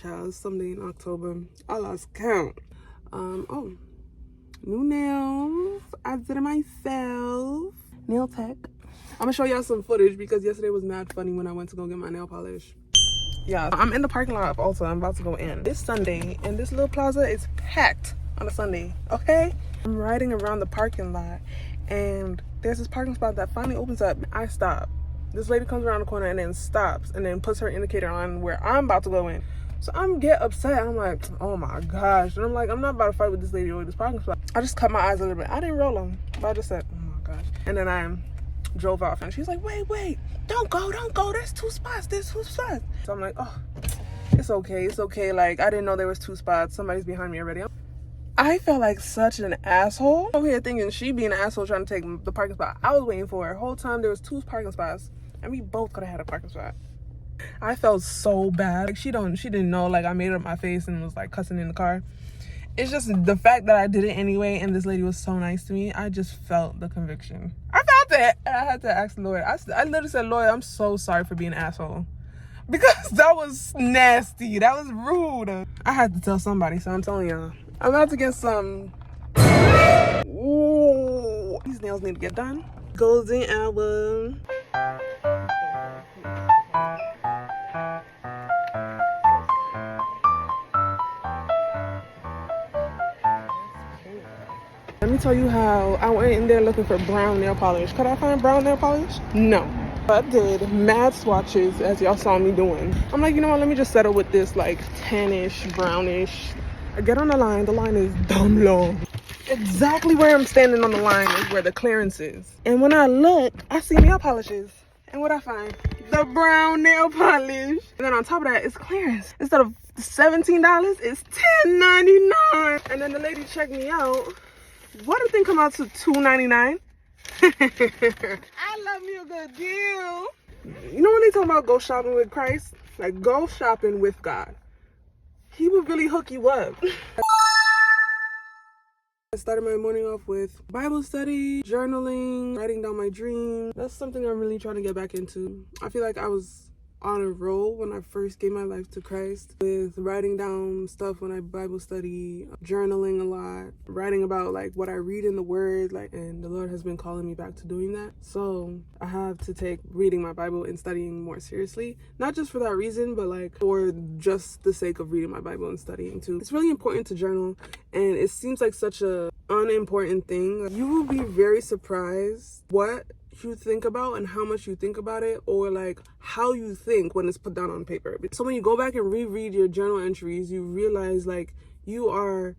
child. It's someday in October. I lost count. Oh, new nails. I did it myself. Nail tech. I'm gonna show y'all some footage because yesterday was mad funny when I went to go get my nail polish. Yeah, I'm in the parking lot of Ulta. I'm about to go in. This Sunday, and this little plaza is packed on a Sunday, okay? I'm riding around the parking lot, and there's this parking spot that finally opens up. I stop. This lady comes around the corner and then stops and then puts her indicator on where I'm about to go in. So I'm get upset. I'm like, oh my gosh. And I'm like, I'm not about to fight with this lady over this parking spot. I just cut my eyes a little bit. I didn't roll them, but I just said, oh my gosh. And then I drove off, and she's like, wait, don't go, there's two spots. So I'm like, oh, it's okay. Like, I didn't know there was two spots. Somebody's behind me already. I felt like such an asshole over here thinking she being an asshole trying to take the parking spot I was waiting for. The whole time there was two parking spots, and we both could have had a parking spot. I felt so bad. Like, she didn't know, like, I made it up my face and was like cussing in the car. It's just the fact that I did it anyway, and this lady was so nice to me. I just felt the conviction. I felt it. And I had to ask the lawyer. I literally said, lawyer, I'm so sorry for being an asshole. Because that was nasty. That was rude. I had to tell somebody, so I'm telling y'all. I'm about to get some. Ooh. These nails need to get done. Golden hour. Let me tell you how I went in there looking for brown nail polish. Could I find brown nail polish? No. I did mad swatches, as y'all saw me doing. I'm like, you know what, let me just settle with this like tannish, brownish. I get on the line is dumb long. Exactly where I'm standing on the line is where the clearance is. And when I look, I see nail polishes. And what I find? The brown nail polish. And then on top of that, it's clearance. Instead of $17, it's $10.99. And then the lady checked me out. What did the thing come out to $2.99? I love me a good deal. You know when they talk about go shopping with Christ? Like, go shopping with God. He will really hook you up. I started my morning off with Bible study, journaling, writing down my dreams. That's something I'm really trying to get back into. I feel like I was on a roll when I first gave my life to Christ with writing down stuff when I Bible study, journaling a lot, writing about like what I read in the Word, like, and the Lord has been calling me back to doing that. So I have to take reading my Bible and studying more seriously, not just for that reason, but like for just the sake of reading my Bible and studying too. It's really important to journal, and it seems like such a unimportant thing. You will be very surprised what you think about and how much you think about it, or like how you think when it's put down on paper. So when you go back and reread your journal entries, you realize like you are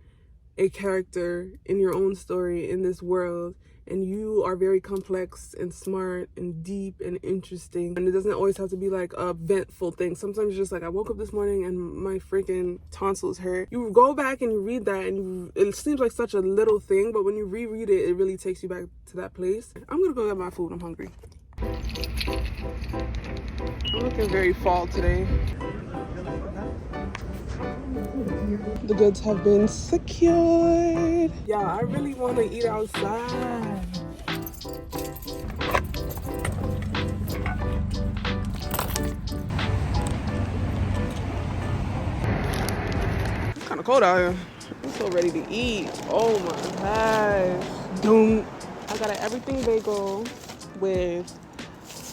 a character in your own story in this world, and you are very complex and smart and deep and interesting, and it doesn't always have to be like a ventful thing. Sometimes it's just like, I woke up this morning and my freaking tonsils hurt. You go back and you read that, and it seems like such a little thing, but when you reread it, it really takes you back to that place. I'm gonna go get my food. I'm hungry. I'm looking very fall today. The goods have been secured. Yeah, I really want to eat outside. It's kind of cold out here. I'm so ready to eat. Oh my gosh. Doom. I got an everything bagel with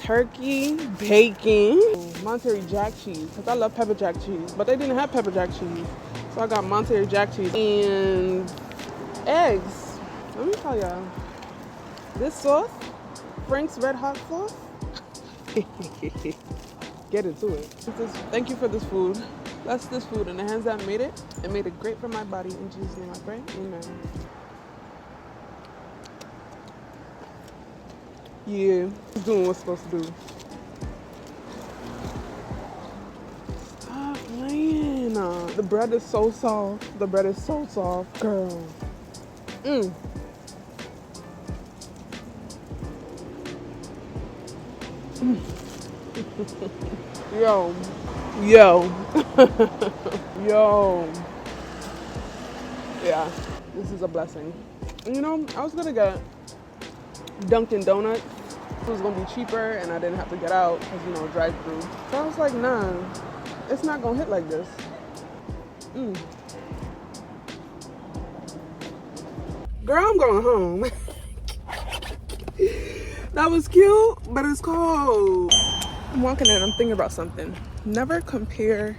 turkey, bacon, Monterey Jack cheese, because I love pepper jack cheese, but they didn't have pepper jack cheese. So I got Monterey Jack cheese and eggs. Let me tell y'all, this sauce, Frank's Red Hot sauce, get into it. Thank you for this food. Bless this food and the hands that made it. It made it great for my body. In Jesus' name I pray. Amen. Yeah, it's doing what's supposed to do. Stop playing. The bread is so soft. The bread is so soft, girl. Yo. Yo. Yeah, this is a blessing. And you know, I was gonna get Dunkin' Donuts. It was gonna be cheaper and I didn't have to get out because, you know, drive through. So I was like, nah, it's not gonna hit like this. Girl, I'm going home. That was cute, but it's cold. I'm walking in, I'm thinking about something. Never compare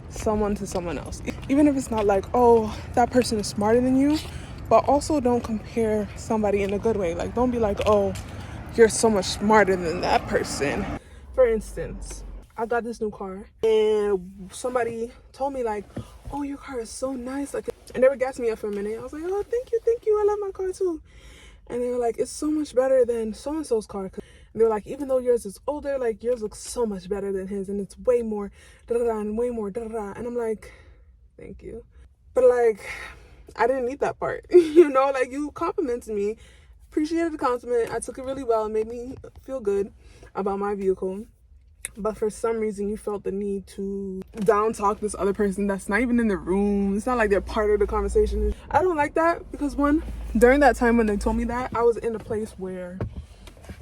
someone to someone else. Even if it's not like, oh, that person is smarter than you, but also don't compare somebody in a good way. Like, don't be like, oh, you're so much smarter than that person. For instance, I got this new car and somebody told me like, oh, your car is so nice. Like, and they were gassing me up for a minute. I was like, oh, thank you. I love my car too. And they were like, it's so much better than so-and-so's car. And they were like, even though yours is older, like yours looks so much better than his. And it's way more da-da-da and way more da-da-da. And I'm like, thank you. But like, I didn't need that part. You know, like you complimented me. Appreciated the compliment. I took it really well. It made me feel good about my vehicle. But for some reason, you felt the need to down talk this other person that's not even in the room. It's not like they're part of the conversation. I don't like that because one, during that time when they told me that, I was in a place where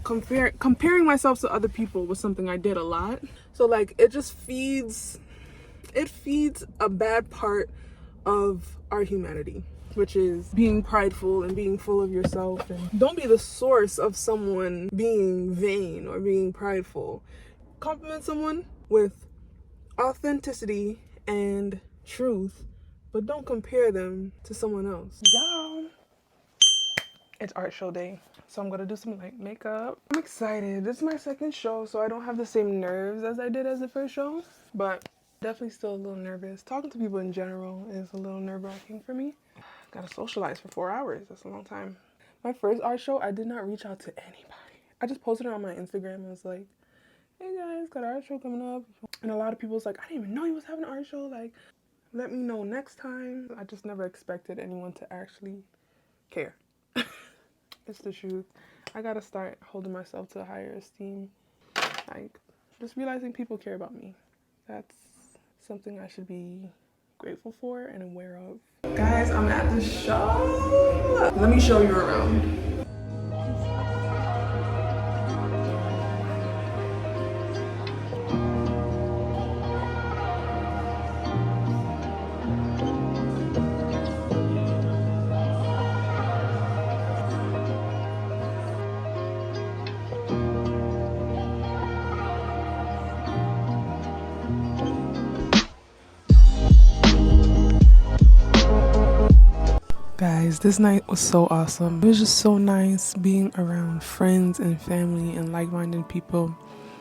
comparing myself to other people was something I did a lot. So like it just feeds a bad part of our humanity, which is being prideful and being full of yourself. And don't be the source of someone being vain or being prideful. Compliment someone with authenticity and truth, but don't compare them to someone else. Y'all, it's art show day, so I'm gonna do some like makeup. I'm excited. This is my second show, so I don't have the same nerves as I did as the first show, but definitely still a little nervous. Talking to people in general is a little nerve-wracking for me. Gotta socialize for 4 hours. That's a long time. My first art show, I did not reach out to anybody. I just posted it on my Instagram and was like, hey guys, got an art show coming up. And a lot of people was like, I didn't even know he was having an art show. Like, let me know next time. I just never expected anyone to actually care. It's the truth. I gotta start holding myself to a higher esteem. Like, just realizing people care about me. That's something I should be grateful for and aware of. Guys, I'm at the show. Let me show you around. Guys, this night was so awesome. It was just so nice being around friends and family and like-minded people.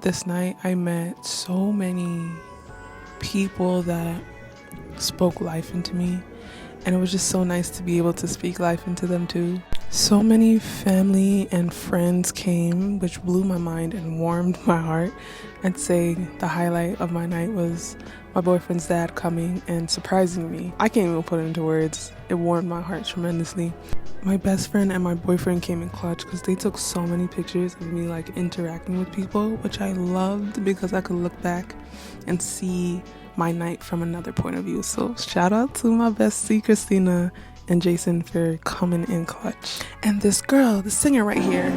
This night I met so many people that spoke life into me, and it was just so nice to be able to speak life into them too. So many family and friends came, which blew my mind and warmed my heart. I'd say the highlight of my night was my boyfriend's dad coming and surprising me. I can't even put it into words. It warmed my heart tremendously. My best friend and my boyfriend came in clutch because they took so many pictures of me like interacting with people, which I loved because I could look back and see my night from another point of view. So shout out to my bestie Christina and Jason for coming in clutch. And this girl, the singer right here,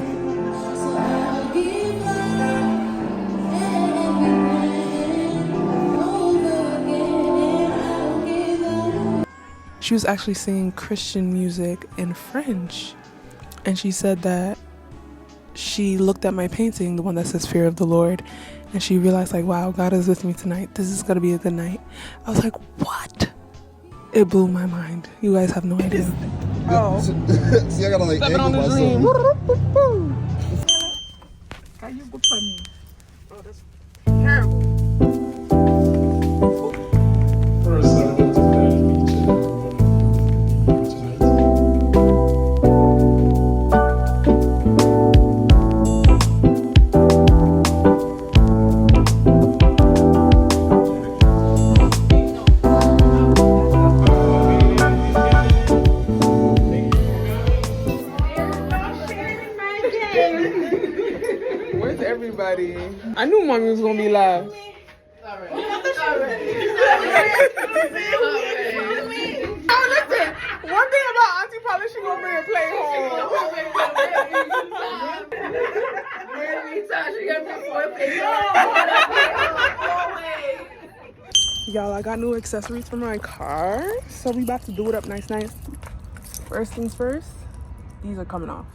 she was actually singing Christian music in French. And she said that she looked at my painting, the one that says Fear of the Lord, and she realized like, wow, God is with me tonight. This is gonna be a good night. I was like, what? It blew my mind. You guys have no idea. Oh. See, I gotta like angle on myself. Are you good for me? Oh, that's terrible. Where's everybody? I knew mommy was gonna be live. Alright. Oh, listen. One thing about Auntie Polly, she gonna bring a plate home. Y'all, I got new accessories for my car, so we about to do it up nice. First things first, these are coming off.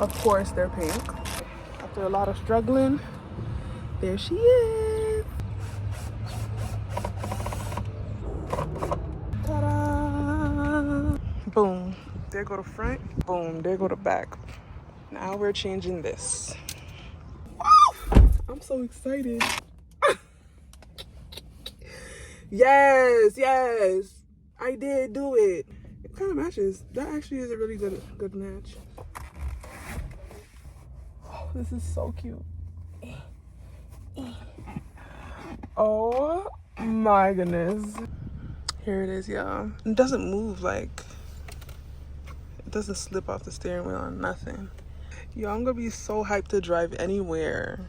Of course, they're pink. After a lot of struggling, there she is. Ta-da! Boom. There go the front. Boom. There go the back. Now we're changing this. I'm so excited. Yes. I did do it. It kind of matches. That actually is a really good match. Oh, this is so cute. Oh my goodness. Here it is, y'all. It doesn't move, like, it doesn't slip off the steering wheel or nothing. Yo, I'm gonna be so hyped to drive anywhere.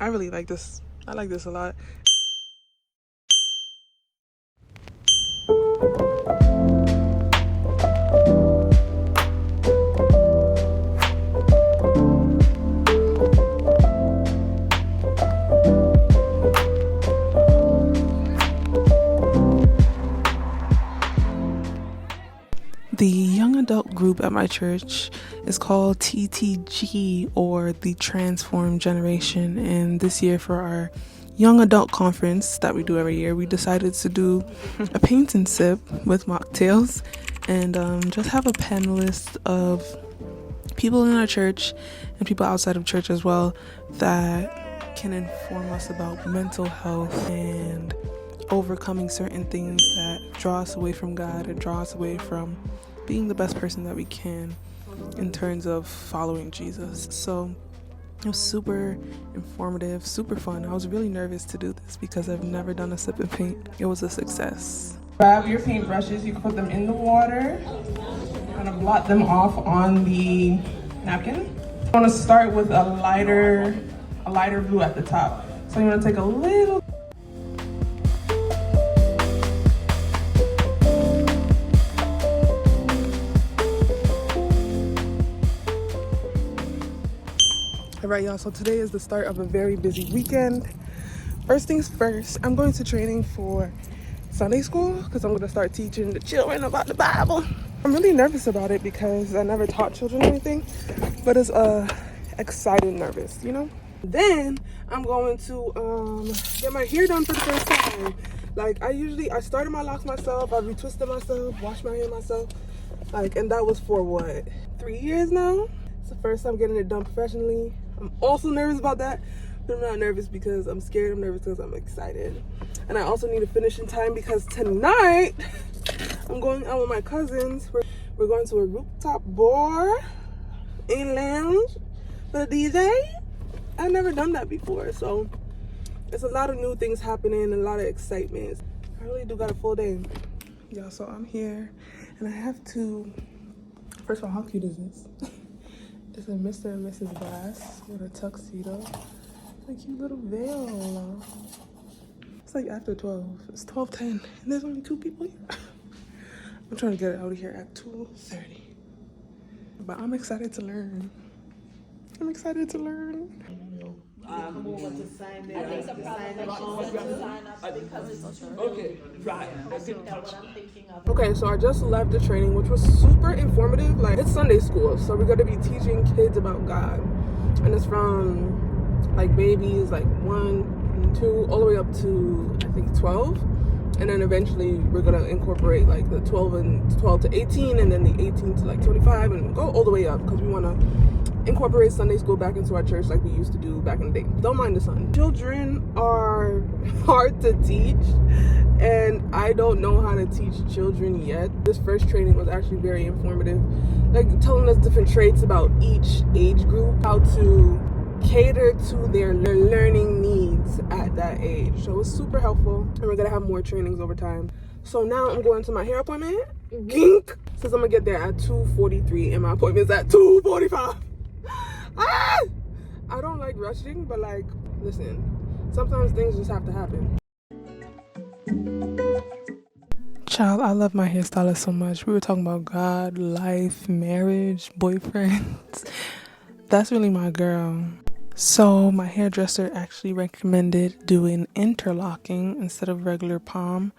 I really like this. I like this a lot. The young adult group at my church is called TTG, or the Transformed Generation. And this year, for our young adult conference that we do every year, we decided to do a paint and sip with mocktails and just have a panelist of people in our church and people outside of church as well that can inform us about mental health and overcoming certain things that draw us away from God and draw us away from being the best person that we can in terms of following Jesus. So it was super informative, super fun. I was really nervous to do this because I've never done a sip and paint. It was a success. Grab your paintbrushes, you can put them in the water, kind of blot them off on the napkin. I want to start with a lighter blue at the top. So you want to take a little. All right, y'all, so today is the start of a very busy weekend. First things first, I'm going to training for Sunday school because I'm going to start teaching the children about the Bible. I'm really nervous about it because I never taught children anything, but it's excited nervous, you know? Then I'm going to get my hair done for the first time. Like, I started my locks myself, I retwisted myself, washed my hair myself, and that was for what, 3 years now? It's the first time getting it done professionally. I'm also nervous about that, but I'm not nervous because I'm scared. I'm nervous because I'm excited. And I also need to finish in time because tonight I'm going out with my cousins. We're going to a rooftop bar and lounge for a DJ. I've never done that before, so it's a lot of new things happening and a lot of excitement. I really do got a full day. Yeah, so I'm here and I have to, first of all, how cute is this? It's a Mr. and Mrs. Bass with a tuxedo. A cute little veil. It's like after 12. It's 12:10 and there's only 2 people here. I'm trying to get out of here at 2:30. But I'm excited to learn. I'm excited to learn. Okay, so I just left the training, which was super informative. Like, it's Sunday school, so we're going to be teaching kids about God. And it's from, like, babies, like 1 and 2, all the way up to, I think, 12. And then eventually we're going to incorporate, like, the 12 to 18, and then the 18 to, like, 25, and go all the way up, because we want to incorporate Sunday school back into our church like we used to do back in the day. Don't mind the sun. Children are hard to teach, and I don't know how to teach children yet. This first training was actually very informative, like telling us different traits about each age group, how to cater to their learning needs at that age. So it was super helpful, and we're gonna have more trainings over time. So now I'm going to my hair appointment. Gink! Since I'm gonna get there at 2:43 and my appointment's at 2:45. I don't like rushing, but like, listen, sometimes things just have to happen. Child, I love my hairstylist so much. We were talking about God, life, marriage, boyfriends. That's really my girl. So my hairdresser actually recommended doing interlocking instead of regular palm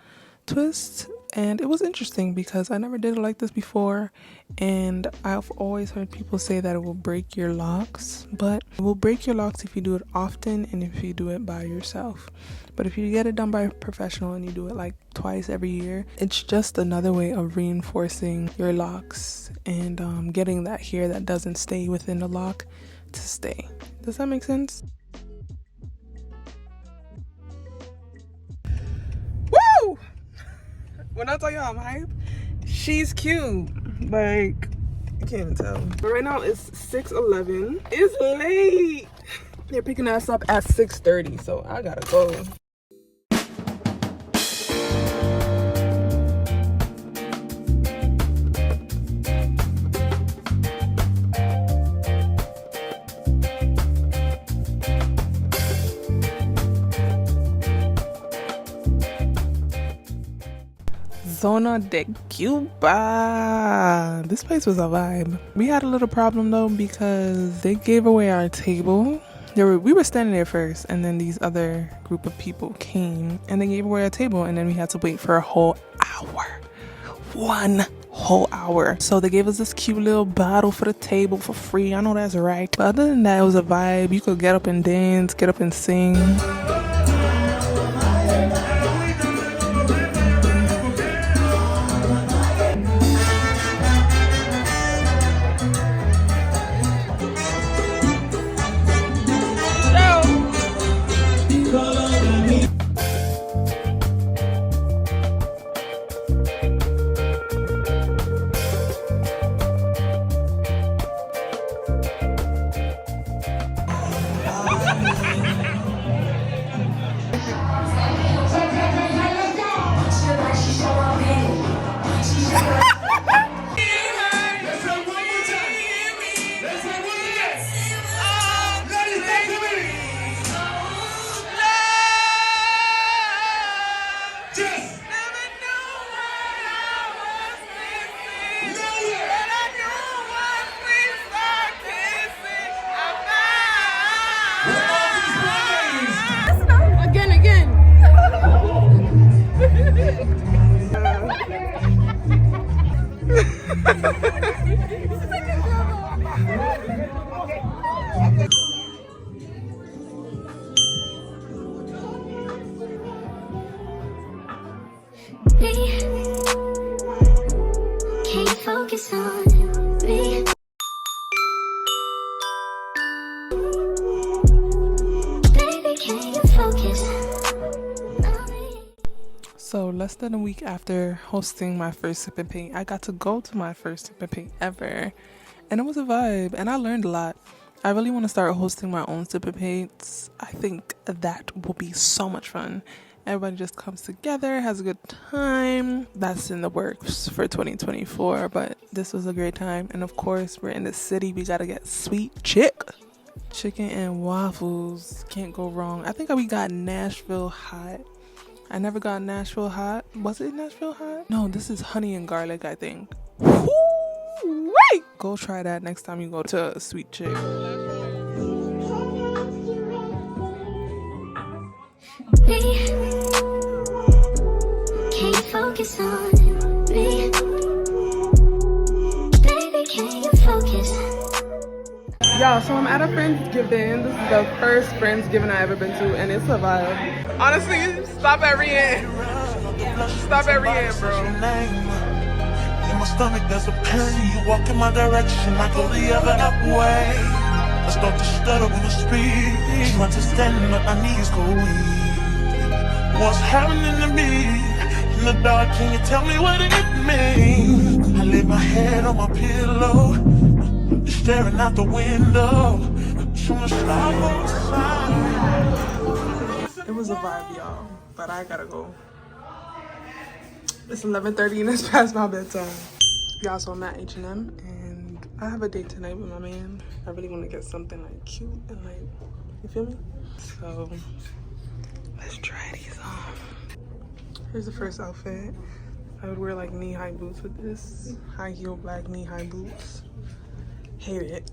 twists, and it was interesting because I never did it like this before, and I've always heard people say that it will break your locks, but it will break your locks if you do it often and if you do it by yourself. But if you get it done by a professional and you do it like twice every year, it's just another way of reinforcing your locks and getting that hair that doesn't stay within the lock to stay. Does that make sense? Woo! When I tell y'all I'm hype, she's cute. Like, you can't even tell. But right now it's 6:11. It's late. They're picking us up at 6:30, so I gotta go. Zona de Cuba. This place was a vibe. We had a little problem though because they gave away our table. We were standing there first, and then these other group of people came and they gave away our table, and then we had to wait for a whole hour. 1 whole hour. So they gave us this cute little bottle for the table for free. I know that's right. But other than that, it was a vibe. You could get up and dance, get up and sing. Can't focus on me. Baby, can you focus on me? So less than a week after hosting my first sip and paint, I got to go to my first sip and paint ever, and it was a vibe, and I learned a lot. I really want to start hosting my own sip and paints. I think that will be so much fun. Everybody just comes together, has a good time. That's in the works for 2024, but this was a great time. And of course, we're in the city. We gotta get sweet chicken and waffles. Can't go wrong. I think we got Nashville hot. I never got Nashville hot. Was it Nashville hot? No, this is honey and garlic, I think. Wait! Go try that next time you go to a Sweet Chick. Can't focus on me. Baby, can you focus? Y'all, so I'm at a Friendsgiving. This is the first Friendsgiving I've ever been to, and it's a vibe. Honestly, stop every end. Stop every end, bro. In my stomach, there's a pain. You walk in my direction, I go the other way. I start to stutter when I speak. Trying to stand, but my knees go weak. What's happening to me? In the dark, can you tell me what it means? I lay my head on my pillow, staring out the window. It was a vibe, y'all, but I gotta go. It's 11:30 and it's past my bedtime. Y'all, so I'm at H&M and I have a date tonight with my man. I really want to get something like cute and like, you feel me? So let's try these on. Here's the first outfit. I would wear like knee-high boots with this. High heel black knee-high boots. Hate it.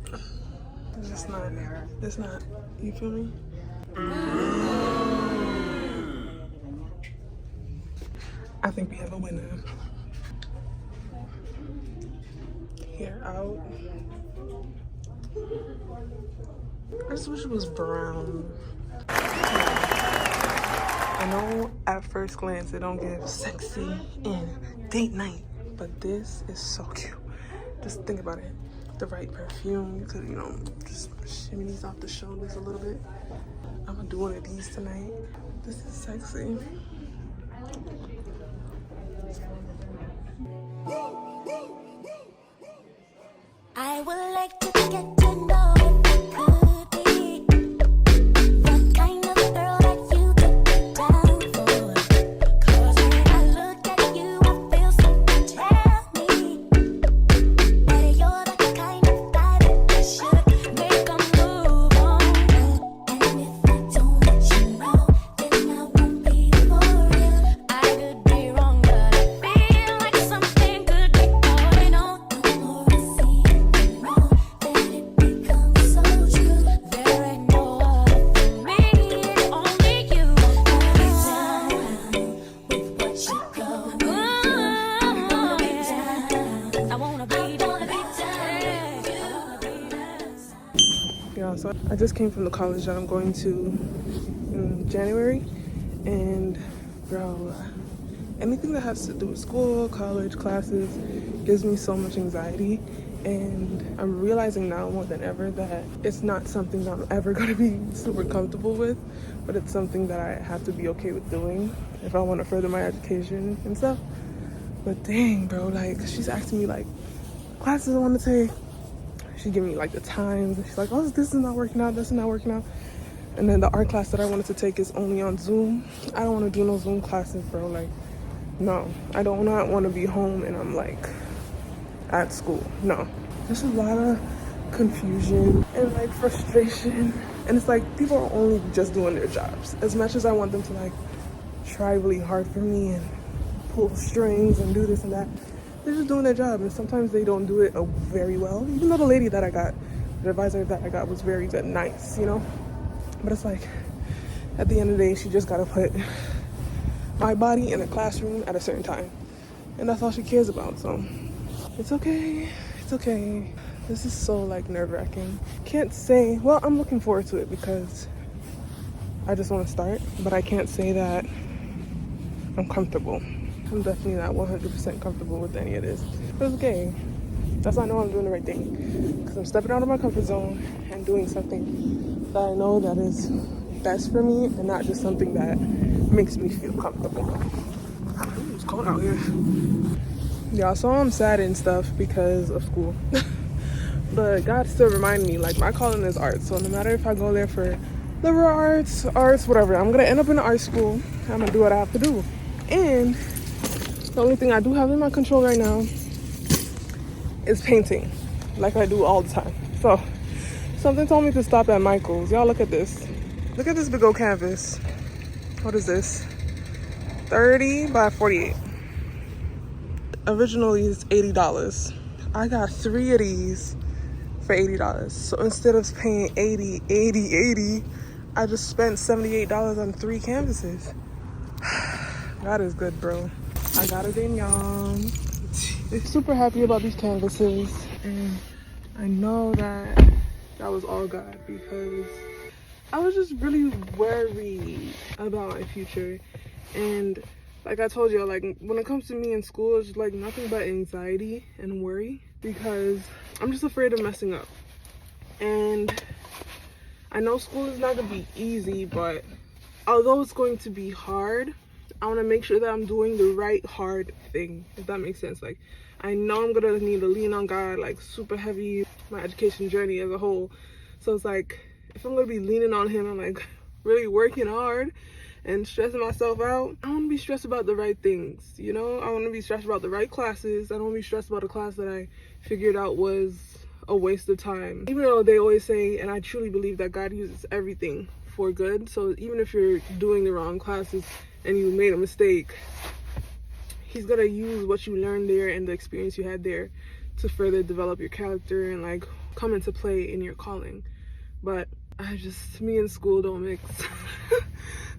It's not, you feel me? I think we have a winner. Hair out. I just wish it was brown. I know at first glance it don't give sexy and date night, but this is so cute. Just think about it. The right perfume, you could, you know, just shimmy these off the shoulders a little bit. I'm gonna do one of these tonight. This is sexy. I would like to get to know if you could be the kind of girl that you took me down for. 'Cause when I look at you, I feel something tell me that you're the kind of guy that I should make a move on. And if I don't let you know, then I won't be for real. I could be wrong, but I feel like something could be going on. The more I see it, the more that it becomes so true. There ain't no other for me, it's only you. I wanna be down with what you go. I wanna be down. Yeah, so I just came from the college that I'm going to in January, and bro, anything that has to do with school, college, classes gives me so much anxiety. And I'm realizing now more than ever that it's not something that I'm ever gonna be super comfortable with, but it's something that I have to be okay with doing if I want to further my education and stuff. But dang, bro, like she's asking me like classes I want to take. She gave me like the times, and she's like, oh, this is not working out, this is not working out. And then the art class that I wanted to take is only on Zoom. I don't want to do no Zoom classes, bro. Like, no, I do not want to be home and I'm like at school. No, there's a lot of confusion and like frustration, and it's like people are only just doing their jobs. As much as I want them to like try really hard for me and pull strings and do this and that, they're just doing their job, and sometimes they don't do it very well. Even though the lady that I got, the advisor that I got was very good, nice, you know. But it's like at the end of the day, she just gotta put my body in a classroom at a certain time, and that's all she cares about. So it's okay, it's okay. This is so like nerve-wracking. Can't say, well, I'm looking forward to it because I just want to start, but I can't say that I'm comfortable. I'm definitely not 100% comfortable with any of this, but it's okay. That's how I know I'm doing the right thing, because I'm stepping out of my comfort zone and doing something that I know that is best for me and not just something that makes me feel comfortable. Ooh, it's cold out here. Yeah, so I'm sad and stuff because of school. But God still reminded me, like, my calling is art. So no matter if I go there for liberal arts, whatever, I'm gonna end up in an art school. I'm gonna do what I have to do. And the only thing I do have in my control right now is painting, like I do all the time. So something told me to stop at Michael's. Y'all look at this. Look at this big old canvas. What is this? 30 by 48. Originally it's $80. I got 3 of these for $80. So instead of paying 80, I just spent $78 on 3 canvases. God is good, bro. I got it in, y'all. Super happy about these canvases, and I know that was all God, because I was just really worried about my future. And like I told you, like when it comes to me in school, it's like nothing but anxiety and worry, because I'm just afraid of messing up. And I know school is not gonna be easy, but although it's going to be hard, I want to make sure that I'm doing the right hard thing, if that makes sense. Like, I know I'm gonna need to lean on God like super heavy, my education journey as a whole. So it's like, if I'm gonna be leaning on him and like really working hard and stressing myself out, I want to be stressed about the right things, you know? I want to be stressed about the right classes. I don't want to be stressed about a class that I figured out was a waste of time. Even though they always say, and I truly believe that God uses everything for good. So even if you're doing the wrong classes and you made a mistake, he's gonna use what you learned there and the experience you had there to further develop your character and like come into play in your calling. But me and school don't mix.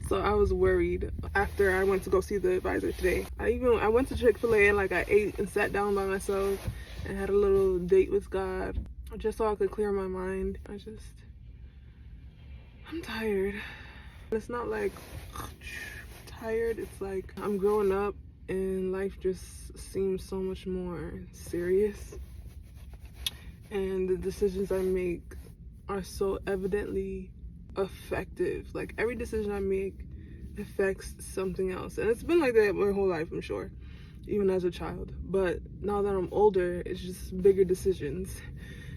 So I was worried after I went to go see the advisor today. I went to Chick-fil-A and like I ate and sat down by myself and had a little date with God just so I could clear my mind. I'm tired. It's not like tired, it's like I'm growing up and life just seems so much more serious. And the decisions I make are so evidently effective. Like every decision I make affects something else. And it's been like that my whole life, I'm sure, even as a child. But now that I'm older, it's just bigger decisions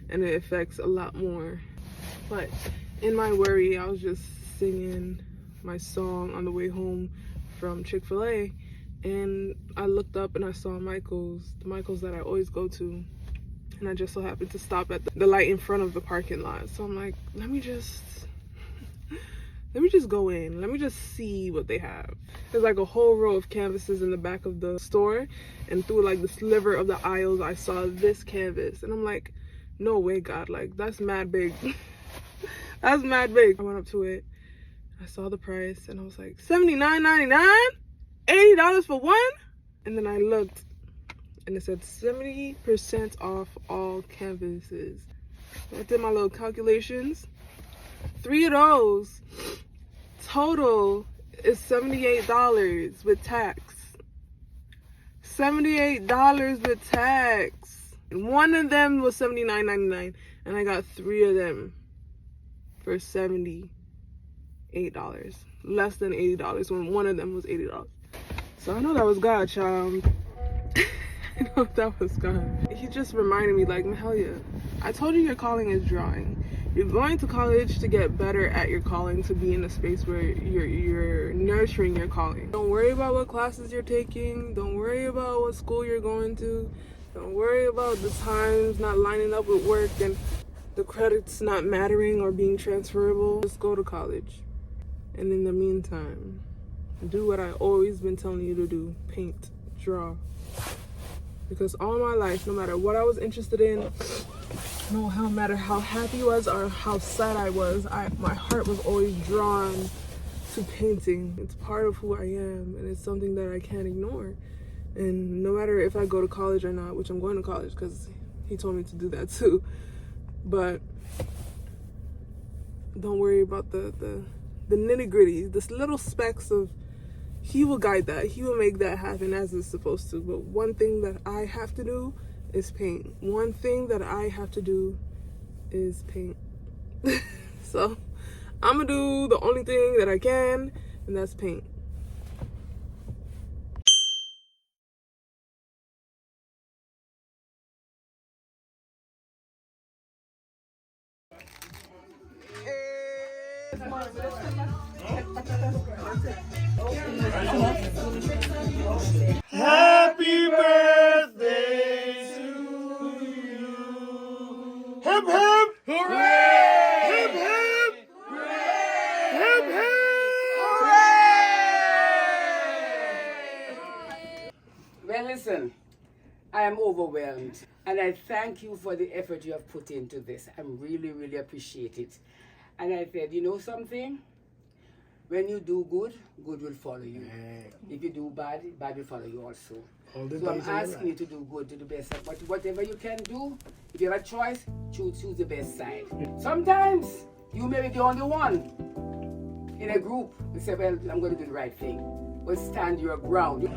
and it affects a lot more. But in my worry, I was just singing my song on the way home from Chick-fil-A, and I looked up and I saw the Michael's that I always go to, and I just so happened to stop at the light in front of the parking lot. So I'm like, let me just go in, let me just see what they have. There's like a whole row of canvases in the back of the store, and through like the sliver of the aisles I saw this canvas, and I'm like, no way, God, like that's mad big. That's mad big. I went up to it, I saw the price, and I was like, $79.99? $80 for one? And then I looked and it said 70% off all canvases. I did my little calculations. 3 of those total is $78 with tax. $78 with tax. And one of them was $79.99, and I got 3 of them for $78. Less than $80 when one of them was $80. So I know that was God, child. I know that was God. He just reminded me, like, Mahalia, I told you your calling is drawing. You're going to college to get better at your calling, to be in a space where you're nurturing your calling. Don't worry about what classes you're taking. Don't worry about what school you're going to. Don't worry about the times not lining up with work and the credits not mattering or being transferable. Just go to college. And in the meantime, do what I've always been telling you to do. Paint, draw. Because all my life, no matter what I was interested in, no matter how happy I was or how sad I was, my heart was always drawn to painting. It's part of who I am, and it's something that I can't ignore. And no matter if I go to college or not, which I'm going to college because he told me to do that too, but don't worry about the nitty-gritty, the little specks of, he will guide that. He will make that happen as it's supposed to. But one thing that I have to do is paint. One thing that I have to do is paint. So I'm gonna do the only thing that I can, and that's paint. Happy birthday to you. Hip hip hooray! Hip hip hooray! Hip hip hooray! Well, listen, I am overwhelmed, and I thank you for the effort you have put into this. I really, really appreciate it. And I said, you know something? When you do good, good will follow you. If you do bad, bad will follow you also. So I'm asking you to do good, to the best. But whatever you can do, if you have a choice, choose the best side. Sometimes you may be the only one in a group who say, well, I'm going to do the right thing. But stand your ground.